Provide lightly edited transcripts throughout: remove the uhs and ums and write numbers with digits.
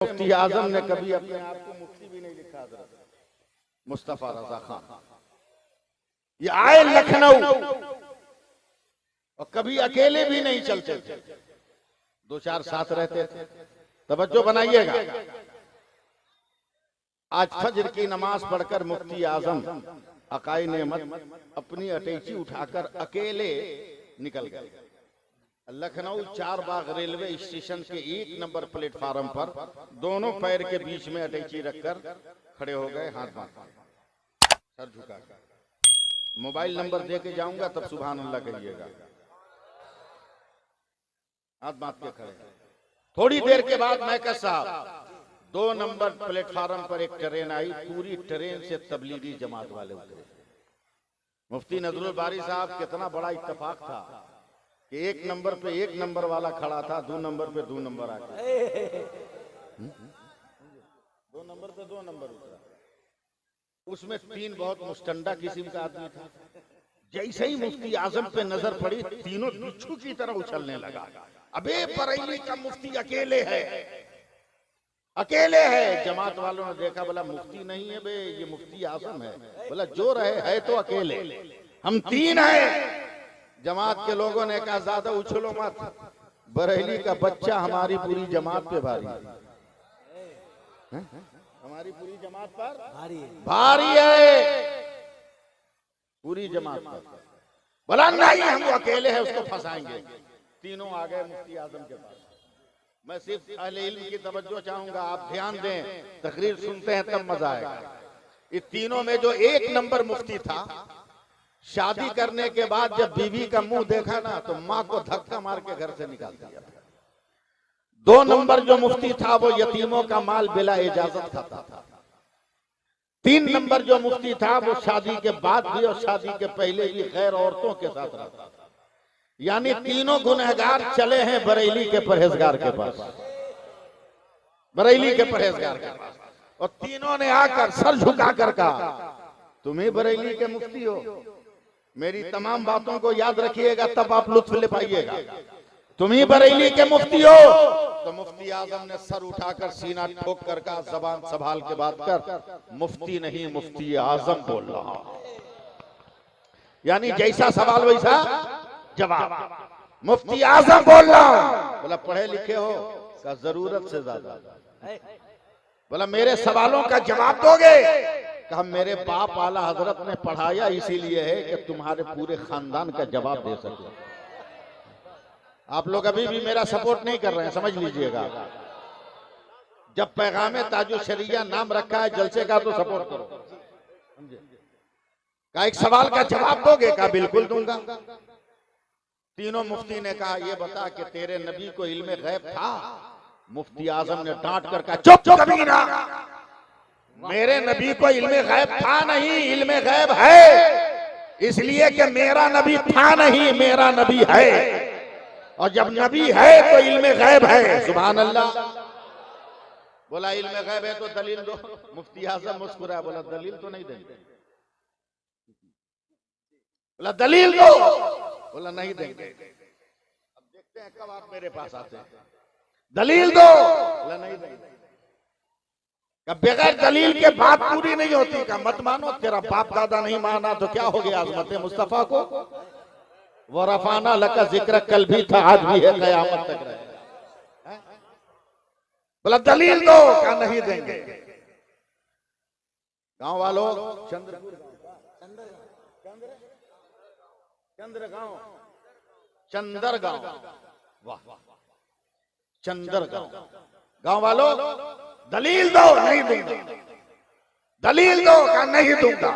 मुफ्ती आजम ने कभी अपने आप को मुफ्ती भी नहीं लिखा। मुस्तफा रजा खान ये आए लखनऊ और कभी अकेले भी नहीं चलते थे, दो चार साथ रहते थे। तवज्जो बनाइएगा, आज फजर की नमाज पढ़कर मुफ्ती आजम अकाई नेमत अपनी अटैची उठाकर अकेले निकल गए। लखनऊ चार बाग रेलवे स्टेशन के 1 नंबर प्लेटफार्म पर दोनों पैर के बीच में अटैची रखकर खड़े हो गए, हाथ बांध सर झुका। मोबाइल नंबर दे के जाऊंगा तब सुभान अल्लाह कहिएगा। हाथ बांध के खड़े। थोड़ी देर के बाद मैं साहब 2 नंबर प्लेटफार्म पर एक ट्रेन आई, पूरी ट्रेन से तबलीगी जमात वाले उतरे। मुफ्ती नजरुल बारी साहब, कितना बड़ा इत्तेफाक था कि 1 नंबर पे 1 नंबर वाला खड़ा था, 2 नंबर पे 2 नंबर आके 2 नंबर पे 2 नंबर उतरा। उसमें 3 बहुत मुस्टंडा किस्म का आदमी था। जैसे ही मुफ्ती आजम पे नजर पड़ी, तीनों बिच्छू की तरह उछलने लगा। अबे बरेली का मुफ्ती अकेले है, अकेले है। जमात वालों ने देखा, बोला मुफ्ती नहीं है बे, ये मुफ्ती आजम है। बोला जो रहे है तो अकेले, हम 3 हैं। जमात के लोगों ने कहा ज्यादा उछलो मत, बरेली का बच्चा हमारी पूरी जमात पे भारी है, हमारी पूरी जमात पर भारी है, पूरी जमात पर। बोला नहीं, हम वो अकेले हैं, उसको फंसाएंगे। तीनों आ गए मुफ्ती आजम के पास। मैं सिर्फ अहले इल्म की तवज्जो चाहूंगा, आप ध्यान दें, तकरीर सुनते हैं तब मजा आएगा। इस तीनों में जो 1 नंबर मुफ्ती था, शादी करने के बाद जब बीवी का मुंह देखा ना तो मां को धक्का मार के घर से निकाल दिया। 2 नंबर जो मुफ्ती था वो यतीमों का माल बिला इजाजत खाता था। 3 नंबर जो मुफ्ती था वो शादी के बाद भी और शादी के पहले भी गैर औरतों के साथ रहता था। यानी तीनों गुनहगार चले हैं बरेली के परहेजगार के पास, बरेली के परहेजगार के पास। और तीनों ने आकर सर झुकाकर कहा, तुम ही बरेली के मुफ्ती हो। मेरी तमाम बातों को याद रखिएगा, तब आप लुत्फ ले पाइएगा। तुम ही बरेली के मुफ्ती हो। तो मुफ्ती आजम ने सर उठाकर सीना ठोक कर कहा, जबान संभाल के बात कर, मुफ्ती नहीं मुफ्ती आजम बोल रहा। यानी जैसा सवाल वैसा जवाब, मुफ्ती आजम बोल रहा हूं। बोला पढ़े लिखे हो? का जरूरत से ज्यादा। बोला मेरे सवालों का जवाब दोगे? कहा मेरे बाप आला हजरत ने पढ़ाया इसीलिए है कि तुम्हारे पूरे खानदान का जवाब दे सके। आप लोग अभी भी मेरा सपोर्ट नहीं कर रहे हैं, समझ लीजिएगा। जब पैगामे ताजुल शरिया नाम रखा है जलसे का तो सपोर्ट करो। का एक सवाल का जवाब दोगे? का बिल्कुल दूंगा। तीनों मुफ्ती ने कहा, ये बता कि तेरे नबी को इल्मे गैब था? मुफ्ती आजम ने डांट कर कहा, चुप कमीना, मेरे नबी को इल्मे गैब था नहीं, इल्मे गैब है। इसलिए कि मेरा नबी था नहीं, मेरा नबी है। और जब नबी है तो इल्मे गैब है। सुभान अल्लाह। बोला इल्मे गैब है तो दलील दो। मुफ्ती आजम मुस्कुराया, बोला दलील तो नहीं देंगे। बोला दलील दो। बोला नहीं देंगे। अब देखते हैं कब आप मेरे पास आते हैं। दलील दो। बोला नहीं देंगे। बगैर दलील के बात पूरी नहीं होती। का मत मानो, तेरा बाप दादा नहीं माना तो क्या हो गया अज़मत मुस्तफा को? वो रफाना लका जिक्र कल भी था, आज भी है, कयामत तक रहे। बोला दलील दो। का नहीं देंगे। गांव वालों, चंद्रगांव, चंद्रगांव, वाह, चंद्रगांव। गांव वालों दलील दो। नहीं दूंगा। दलील दो। का नहीं दूंगा।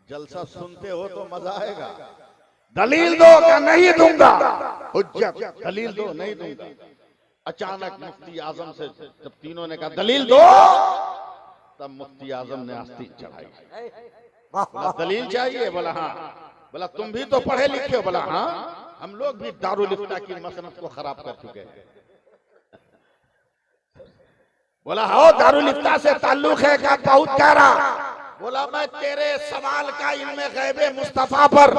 जलसा सुनते हो तो मजा आएगा। दलील दो। का नहीं दूंगा। हुज्जत, दलील दो। नहीं दूंगा। अचानक मुफ्ती आजम से जब तीनों ने कहा दलील दो, तब मुफ्ती आजम ने आस्तीन चढ़ाई। बोला दलील चाहिए? बोला हाँ। बोला तुम भी तो पढ़े लिखे हो? बोला हाँ, हम लोग भी दारुल इफ्ता की मसनद को खराब कर चुके हैं। बोला हाँ, दारुल इफ्ता से ताल्लुक है? का बहुत गहरा। बोला मैं तेरे सवाल का इल्मे गैबे मुस्तफा पर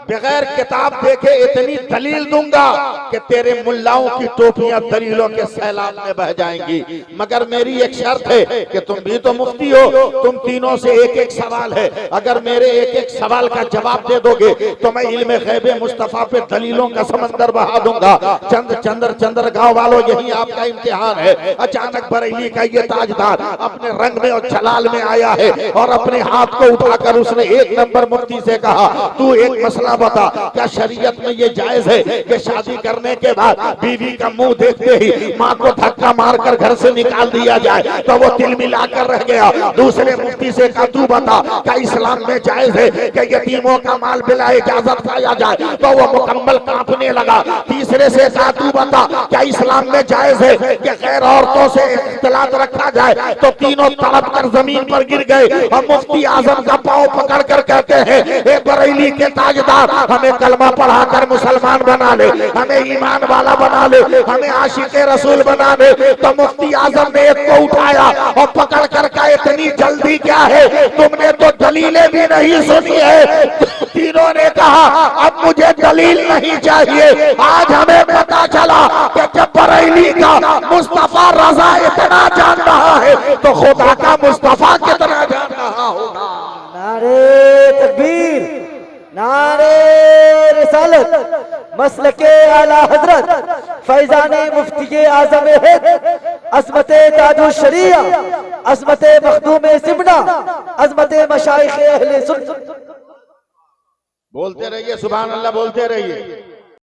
बगैर किताब देखे इतनी दलील दूंगा कि तेरे मुल्लाओं की टोपियां दलीलों के सैलाब में बह जाएंगी, मगर मेरी एक शर्त है कि तुम भी तो मुफ्ती हो, तुम तीनों से एक एक सवाल है, अगर मेरे एक एक सवाल का जवाब दे दोगे तो मैं इल्मे गैबे मुस्तफा पे दलीलों का समंदर बहा दूंगा। चंद्र गांव वालों, यही आपका इम्तिहान है। अचानक बरेली का ये ताजदार अपने रंग में और जलाल में आया है और अपने हाथ को उठाकर उसने एक नंबर मुफ्ती से कहा, तू एक मसला बता, क्या शरीयत में ये जायज है कि शादी करने के बाद बीवी का मुंह देखते ही माँ को धक्का मारकर घर से निकाल दिया जाए? तो वो तिल मिलाकर रह गया। दूसरे मुफ्ती से कहा, तू बता, क्या इस्लाम में जायज है कि यतीमों का माल बिला इजाजत खाया जाए? तो वो मुकम्मल कांपने लगा। तीसरे से कहा, तू बता, क्या इस्लाम में जायज है कि गैर औरतों से इख्तिलात रखा जाए? तो तीनों तड़प कर जमीन पर गिर गए और मुफ्ती आजम का पांव पकड़ कर कहते हैं, ए बरेली के ताजदार, हमें कलमा पढ़ाकर मुसलमान बना ले, हमें ईमान वाला बना ले, हमें आशिके रसूल बना ले। तो मुफ्ती आजम ने एक को उठाया और पकड़ कर कहा, इतनी जल्दी क्या है, तुमने तो दलीलें भी नहीं सुनी है। तीनों ने कहा, अब मुझे दलील नहीं चाहिए, आज हमें पता चला कि जब बरेली का मुस्तफा रजा इतना जान रहा है तो खुदा का मुस्तफा कितना जान रहा होगा। नारे तकबीर, नारे रिसालत, मसलके आला हजरत फैजाने मुफ्ती आजम हिंद, अज़मते ताजुल शरिया, अज़मते मखदूम सिमना, अज़मते मशाइख अहले सुन्नत। बोलते रहिए सुभान अल्लाह, बोलते रहिए।